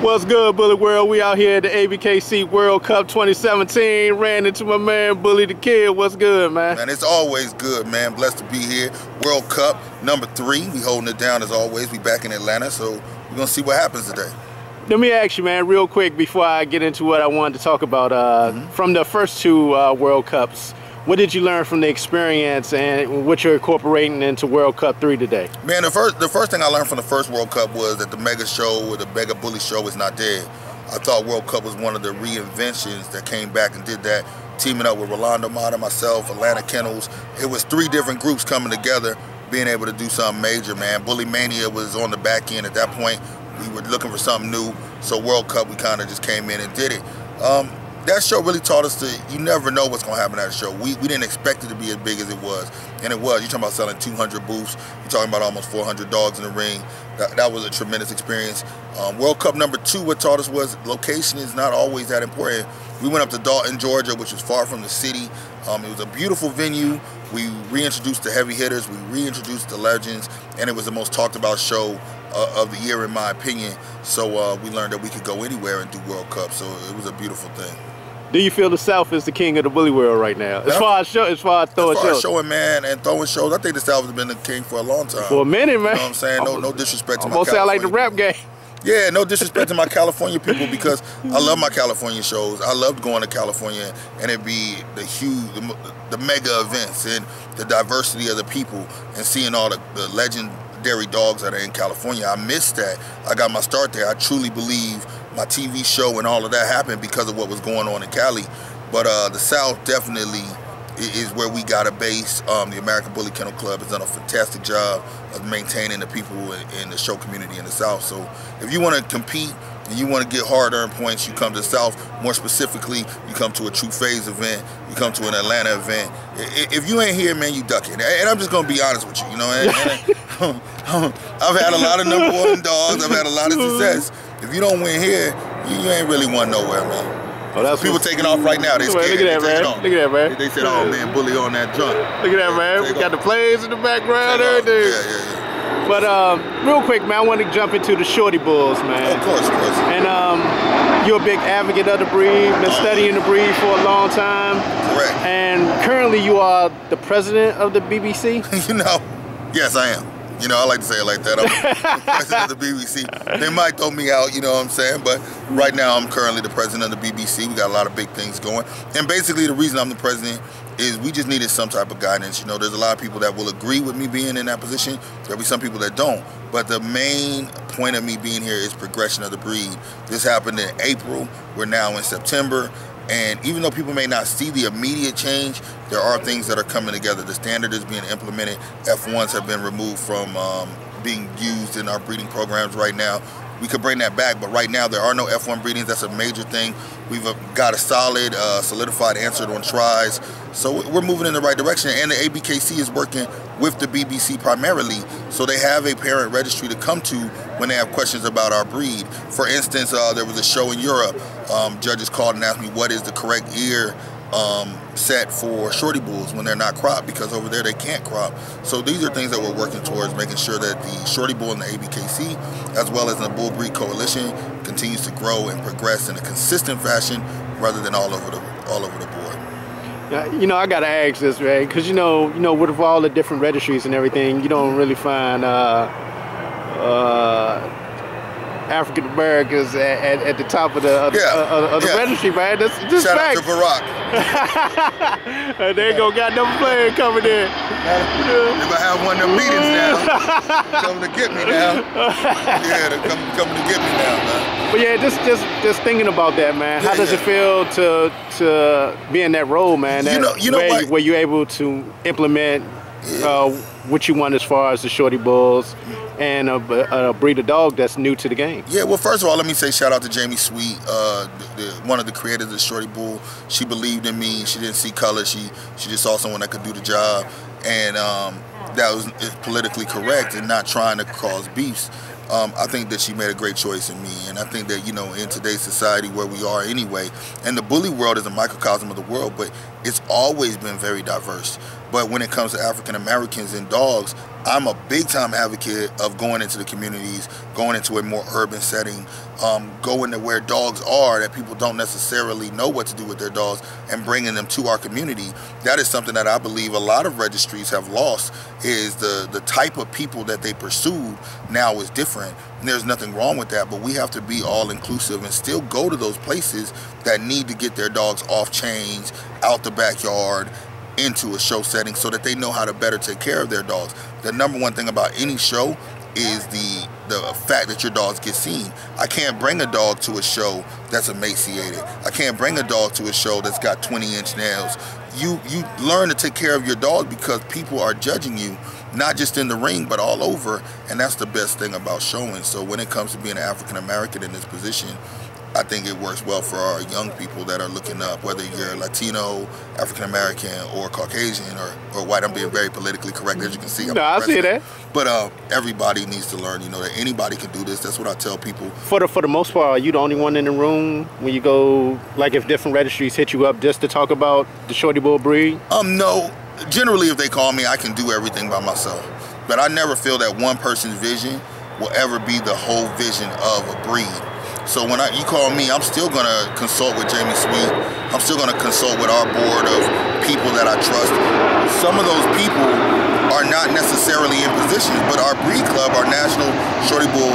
What's good, Bully World? We out here at the ABKC World Cup 2017. Ran into my man, Bully the Kid. What's good, man? Man, it's always good, man. Blessed to be here. World Cup number 3. We holding it down as always. We back in Atlanta, so we're going to see what happens today. Let me ask you, man, real quick before I get into what I wanted to talk about. From the first 2 World Cups, what did you learn from the experience and what you're incorporating into World Cup 3 today? Man, the first thing I learned from the first World Cup was that the mega show or the mega bully show is not dead. I thought World Cup was one of the reinventions that came back and did that, teaming up with Rolando Mata, myself, Atlanta Kennels. It was 3 different groups coming together, being able to do something major, man. Bully Mania was on the back end at that point. We were looking for something new, so World Cup, we kind of just came in and did it. That show really taught us you never know what's going to happen at a show. We didn't expect it to be as big as it was, and it was. You're talking about selling 200 booths. You're talking about almost 400 dogs in the ring. That was a tremendous experience. World Cup number 2, what taught us was location is not always that important. We went up to Dalton, Georgia, which was far from the city. It was a beautiful venue. We reintroduced the heavy hitters. We reintroduced the legends, and it was the most talked about show of the year, in my opinion. So we learned that we could go anywhere and do World Cup. So it was a beautiful thing. Do you feel the South is the king of the bully world right now? As far as throwing shows? Showing, man, and throwing shows, I think the South has been the king for a long time. For a minute, man. You know what I'm saying? No disrespect to my Almost sound like the rap game. Yeah, no disrespect to my California people, because I love my California shows. I loved going to California and it'd be the huge, the mega events and the diversity of the people and seeing all the legendary dogs that are in California. I missed that. I got my start there. I truly believe my TV show and all of that happened because of what was going on in Cali. But the South definitely is where we got a base. The American Bully Kennel Club has done a fantastic job of maintaining the people in the show community in the South. So if you want to compete and you want to get hard-earned points, you come to the South. More specifically, you come to a True Phase event, you come to an Atlanta event. If you ain't here, man, you duck it. And I'm just going to be honest with you, you know. I've had a lot of #1 dogs. I've had a lot of success. If you don't win here, you ain't really won nowhere, man. Oh, that's people taking off right now. They scared. Look at that, man. Look at that, man. They said, "Oh man, bully on that junk." Look at that, man. We got the plays in the background, everything. Yeah. But real quick, man, I want to jump into the Shorty Bulls, man. Of course. And you're a big advocate of the breed. Been studying the breed for a long time. Correct. And currently, you are the president of the BBC. You know, yes, I am. You know, I like to say it like that. I'm the president of the BBC. They might throw me out, you know what I'm saying? But right now, I'm currently the president of the BBC. We got a lot of big things going. And basically, the reason I'm the president is we just needed some type of guidance. You know, there's a lot of people that will agree with me being in that position. There'll be some people that don't. But the main point of me being here is progression of the breed. This happened in April. We're now in September. And even though people may not see the immediate change, there are things that are coming together. The standard is being implemented. F1s have been removed from being used in our breeding programs right now. We could bring that back, but right now there are no F1 breedings. That's a major thing. We've got a solid, solidified answer on tries. So we're moving in the right direction. And the ABKC is working with the BBC primarily. So they have a parent registry to come to when they have questions about our breed. For instance, there was a show in Europe. Judges called and asked me what is the correct ear set for Shorty Bulls when they're not cropped, because over there they can't crop. So these are things that we're working towards, making sure that the Shorty Bull and the ABKC, as well as the Bull Breed Coalition, continues to grow and progress in a consistent fashion rather than all over the board. Yeah, you know, I gotta ask this, right? Because you know, with all the different registries and everything, you don't really find African Americans at the top of the registry, man. That's just Shout facts. out to Barack. They ain't gonna got no player coming in. If I have one of them meetings now, coming to get me now. Yeah, they're coming to get me now, man. But yeah, just thinking about that, man. How does it feel to be in that role, man? Where you're able to implement what you want as far as the Shorty Bulls and a breed of dog that's new to the game. Yeah, well, first of all, let me say shout out to Jamie Sweet, one of the creators of the Shorty Bull. She believed in me. She didn't see color. She just saw someone that could do the job, and that was politically correct and not trying to cause beefs. I think that she made a great choice in me, and I think that, you know, in today's society where we are anyway, and the bully world is a microcosm of the world, but it's always been very diverse. But when it comes to African Americans and dogs, I'm a big time advocate of going into the communities, going into a more urban setting, going to where dogs are that people don't necessarily know what to do with their dogs, and bringing them to our community. That is something that I believe a lot of registries have lost, is the type of people that they pursue now is different. And there's nothing wrong with that, but we have to be all inclusive and still go to those places that need to get their dogs off chains, out the backyard, into a show setting, so that they know how to better take care of their dogs. The number one thing about any show is the fact that your dogs get seen. I can't bring a dog to a show that's emaciated. I can't bring a dog to a show that's got 20-inch nails. You learn to take care of your dog because people are judging you, not just in the ring, but all over, and that's the best thing about showing. So when it comes to being an African American in this position, I think it works well for our young people that are looking up, whether you're Latino, African American, or Caucasian, or white. I'm being very politically correct, as you can see. I see that. But everybody needs to learn, that anybody can do this. That's what I tell people. For the most part, are you the only one in the room when you go, like if different registries hit you up just to talk about the Shorty Bull breed? No. Generally, if they call me, I can do everything by myself. But I never feel that one person's vision will ever be the whole vision of a breed. So when you call me, I'm still going to consult with Jamie Sweet. I'm still going to consult with our board of people that I trust. Some of those people are not necessarily in positions, but our breed club, our National Shorty Bull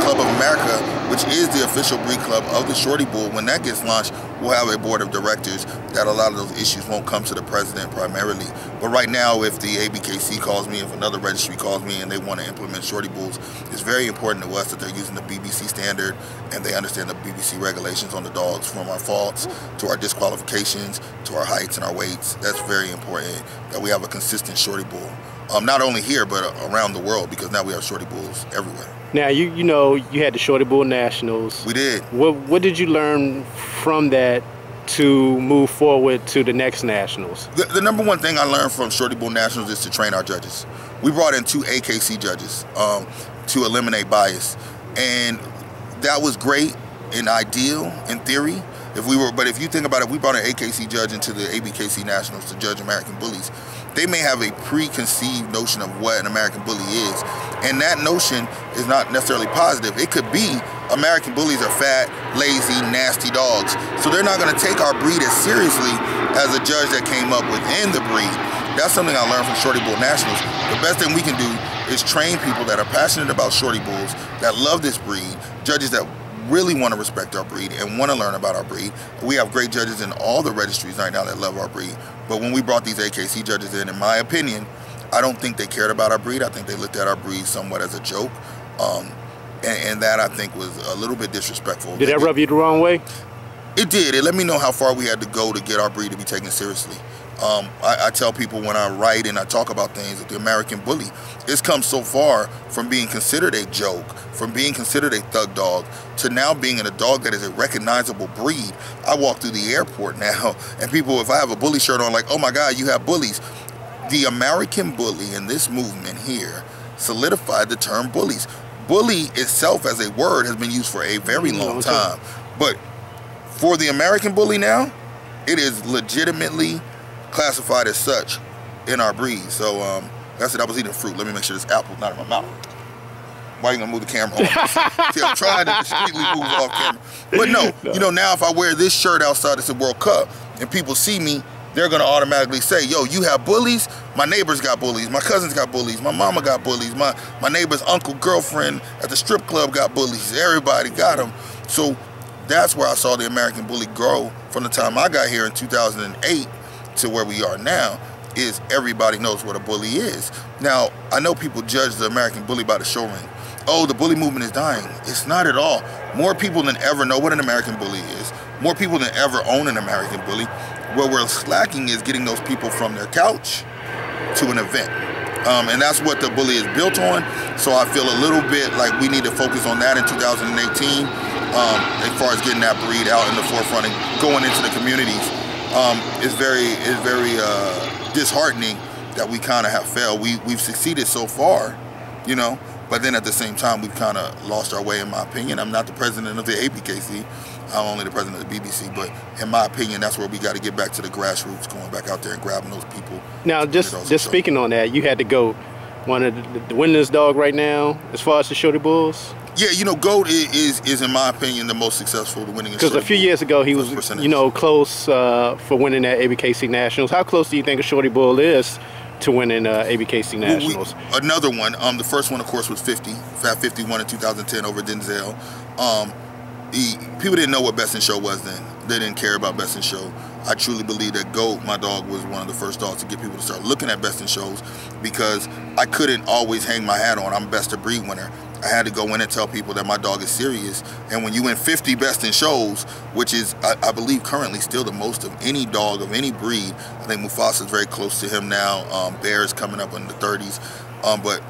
Club of America, which is the official breed club of the Shorty Bull, when that gets launched, we'll have a board of directors that a lot of those issues won't come to the president primarily. But right now, if the ABKC calls me, if another registry calls me and they want to implement Shorty Bulls, it's very important to us that they're using the BBC standard and they understand the BBC regulations on the dogs, from our faults to our disqualifications to our heights and our weights. That's very important, that we have a consistent Shorty Bull. Not only here, but around the world, because now we have Shorty Bulls everywhere. Now, you had the Shorty Bull Nationals. We did. What did you learn from that to move forward to the next Nationals? The number one thing I learned from Shorty Bull Nationals is to train our judges. We brought in 2 AKC judges to eliminate bias. And that was great and ideal in theory. But if you think about it, we brought an AKC judge into the ABKC Nationals to judge American bullies. They may have a preconceived notion of what an American bully is, and that notion is not necessarily positive. It could be American bullies are fat, lazy, nasty dogs, so they're not going to take our breed as seriously as a judge that came up within the breed. That's something I learned from Shorty Bull Nationals. The best thing we can do is train people that are passionate about Shorty Bulls, that love this breed, judges that really want to respect our breed and want to learn about our breed. We have great judges in all the registries right now that love our breed. But when we brought these AKC judges in my opinion, I don't think they cared about our breed. I think they looked at our breed somewhat as a joke. And that, I think, was a little bit disrespectful. Did that rub you the wrong way? It did. It let me know how far we had to go to get our breed to be taken seriously. I tell people when I write and I talk about things that the American bully, it's come so far from being considered a joke, from being considered a thug dog, to now being a dog that is a recognizable breed. I walk through the airport now and people, if I have a bully shirt on, like, oh my God, you have bullies. The American bully in this movement here solidified the term bullies. Bully itself as a word has been used for a very long time. But for the American bully now, it is legitimately classified as such in our breed. So that's it. I was eating fruit. Let me make sure this apple's not in my mouth. Why are you gonna move the camera on? See, I'm trying to discreetly move off camera. But no, now if I wear this shirt outside, it's a World Cup, and people see me, they're gonna automatically say, yo, you have bullies? My neighbors got bullies, my cousins got bullies, my mama got bullies, my neighbor's uncle, girlfriend at the strip club got bullies. Everybody got them. So that's where I saw the American bully grow from the time I got here in 2008 to where we are now, is everybody knows what a bully is. Now, I know people judge the American bully by the show ring. Oh, the bully movement is dying. It's not at all. More people than ever know what an American bully is. More people than ever own an American bully. Where we're slacking is getting those people from their couch to an event. And that's what the bully is built on. So I feel a little bit like we need to focus on that in 2018 as far as getting that breed out in the forefront and going into the communities. It's very disheartening that we kind of have failed. We've succeeded so far, but then at the same time, we've kind of lost our way, in my opinion. I'm not the president of the ABKC. I'm only the president of the BBC, but in my opinion, that's where we got to get back to the grassroots, going back out there and grabbing those people. Now, just speaking on that, you had to go one of the winningest dog right now as far as the Shorty Bulls. Yeah, you know, Goat is in my opinion the most successful, the winningest. Because a few years ago he was, you know, close for winning that ABKC Nationals. How close do you think a Shorty Bull is to winning ABKC Nationals? Another one. The first one, of course, was 50. Fat 51 in 2010 over Denzel. People didn't know what Best in Show was then. They didn't care about Best in Show. I truly believe that Goat, my dog, was one of the first dogs to get people to start looking at Best in Shows, because I couldn't always hang my hat on I'm Best of Breed winner. I had to go in and tell people that my dog is serious. And when you win 50 Best in Shows, which is, I believe, currently still the most of any dog of any breed. I think Mufasa's very close to him now. Bear's coming up in the 30s. But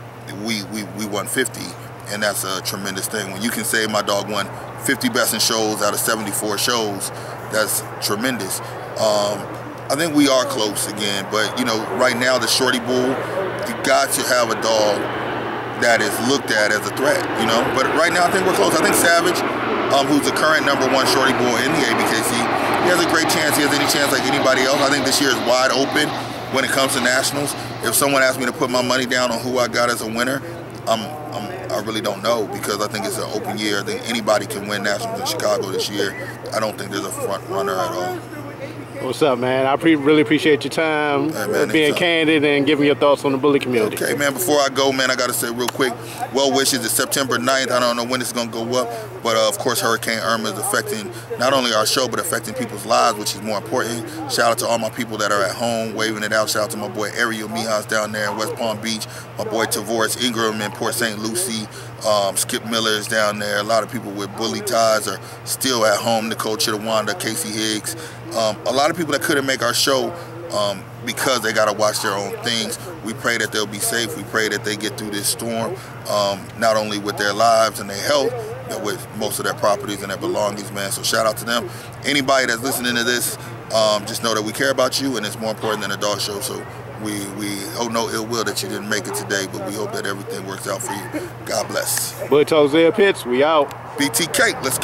we won 50, and that's a tremendous thing. When you can say my dog won 50 Best in Shows out of 74 shows, that's tremendous. I think we are close again, but you know, right now the Shorty Bull, you got to have a dog that is looked at as a threat, you know. But right now I think we're close. I think Savage, who's the current #1 Shorty Bull in the ABKC, he has a great chance. He has any chance like anybody else. I think this year is wide open when it comes to nationals. If someone asked me to put my money down on who I got as a winner, I really don't know, because I think it's an open year. I think anybody can win nationals in Chicago this year. I don't think there's a front runner at all. What's up, man? I really appreciate your time, being candid and giving your thoughts on the bully community. Okay, man, before I go, man, I got to say real quick, well wishes. It's September 9th. I don't know when it's going to go up, but of course, Hurricane Irma is affecting not only our show, but affecting people's lives, which is more important. Shout out to all my people that are at home, waving it out. Shout out to my boy Ariel Mijas down there in West Palm Beach, my boy Tavoris Ingram in Port St. Lucie, Skip Miller is down there. A lot of people with bully ties are still at home. Nicole Chitawanda, Casey Higgs. A lot of people that couldn't make our show because they got to watch their own things. We pray that they'll be safe. We pray that they get through this storm, not only with their lives and their health, but with most of their properties and their belongings, man. So shout out to them. Anybody that's listening to this, just know that we care about you, and it's more important than a dog show. So we hope no ill will that you didn't make it today, but we hope that everything works out for you. God bless. Butch Hosea Pitts, we out. BTK, let's go.